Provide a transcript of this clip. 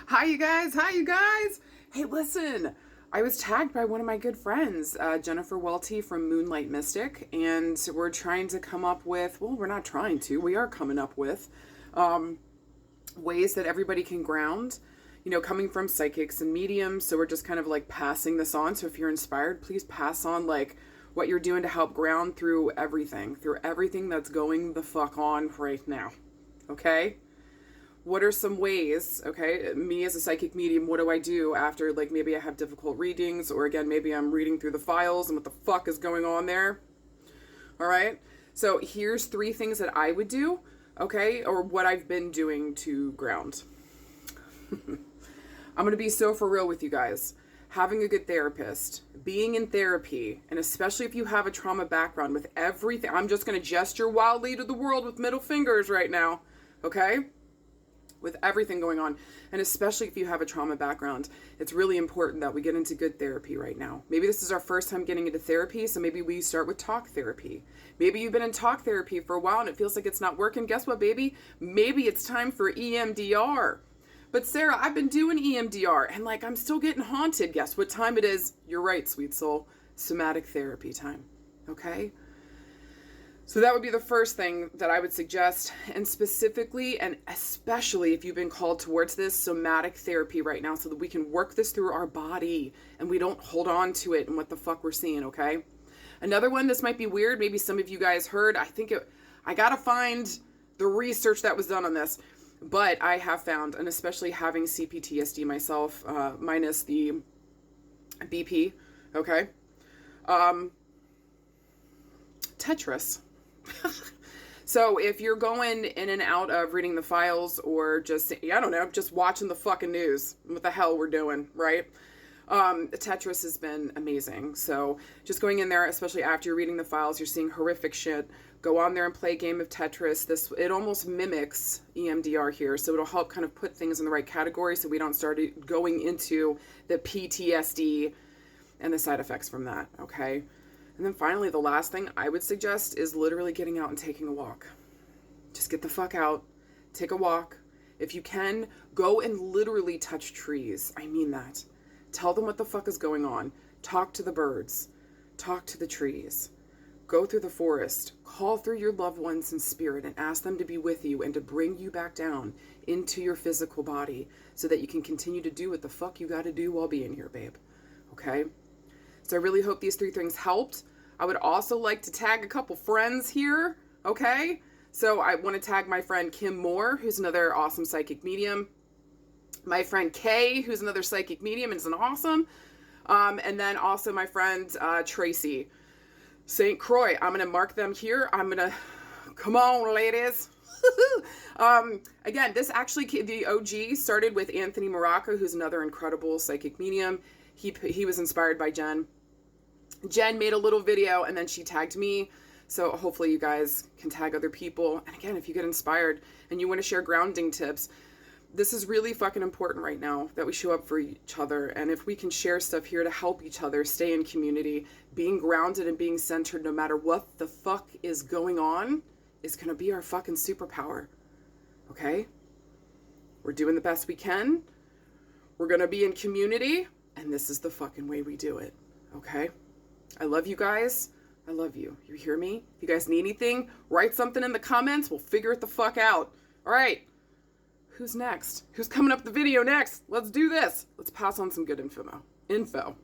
Hi, you guys. Hi, you guys. Hey, listen. I was tagged by one of my good friends, Jennifer Welty from Moonlight Mystic, and we're trying to come up with, well, we're not trying to, we are coming up with ways that everybody can ground, coming from psychics and mediums. So we're just kind of like passing this on. So if you're inspired, please pass on like what you're doing to help ground through everything that's going the fuck on right now. Okay? What are some ways, okay, me as a psychic medium, what do I do after, like, maybe I have difficult readings, or again, maybe I'm reading through the files and what the fuck is going on there? All right? So here's 3 things that I would do, okay, or what I've been doing to ground. I'm going to be so for real with you guys. Having a good therapist, being in therapy, and especially if you have a trauma background with everything, I'm just going to gesture wildly to the world with middle fingers right now, okay? With everything going on, and especially if you have a trauma background, it's really important that we get into good therapy right now. Maybe this is our first time getting into therapy, so maybe we start with talk therapy. Maybe you've been in talk therapy for a while and it feels like it's not working. Guess what, baby? Maybe it's time for EMDR. But Sarah, I've been doing EMDR and like I'm still getting haunted. Guess what time it is? You're right, sweet soul. Somatic therapy time. Okay? So that would be the first thing that I would suggest, and specifically and especially if you've been called towards this, somatic therapy right now, so that we can work this through our body and we don't hold on to it and what the fuck we're seeing, okay? Another one, this might be weird, maybe some of you guys heard, I gotta find the research that was done on this, but I have found, and especially having CPTSD myself, minus the BP, okay? Tetris. So if you're going in and out of reading the files or just, I don't know, just watching the fucking news, what the hell we're doing, right? Tetris has been amazing. So just going in there, especially after you're reading the files, you're seeing horrific shit. Go on there and play a game of Tetris. It almost mimics EMDR here. So it'll help kind of put things in the right category so we don't start going into the PTSD and the side effects from that, okay? And then finally, the last thing I would suggest is literally getting out and taking a walk. Just get the fuck out, take a walk. If you can, go and literally touch trees. I mean that. Tell them what the fuck is going on. Talk to the birds. Talk to the trees. Go through the forest. Call through your loved ones in spirit and ask them to be with you and to bring you back down into your physical body so that you can continue to do what the fuck you gotta do while being here, babe. Okay? So I really hope these 3 things helped. I would also like to tag a couple friends here, okay? So I want to tag my friend Kim Moore, who's another awesome psychic medium. My friend Kay, who's another psychic medium and is an awesome. And then also my friend Tracy St. Croix. I'm going to mark them here. Come on, ladies. Again, this actually, the OG started with Anthony Maraca, who's another incredible psychic medium. He was inspired by Jen. Jen made a little video and then she tagged me. So hopefully you guys can tag other people. And again, if you get inspired and you want to share grounding tips, this is really fucking important right now that we show up for each other. And if we can share stuff here to help each other stay in community, being grounded and being centered no matter what the fuck is going on is going to be our fucking superpower. Okay? We're doing the best we can. We're going to be in community. And this is the fucking way we do it. Okay? I love you guys. I love you. You hear me? If you guys need anything, write something in the comments. We'll figure it the fuck out. All right. Who's next? Who's coming up the video next? Let's do this. Let's pass on some good info.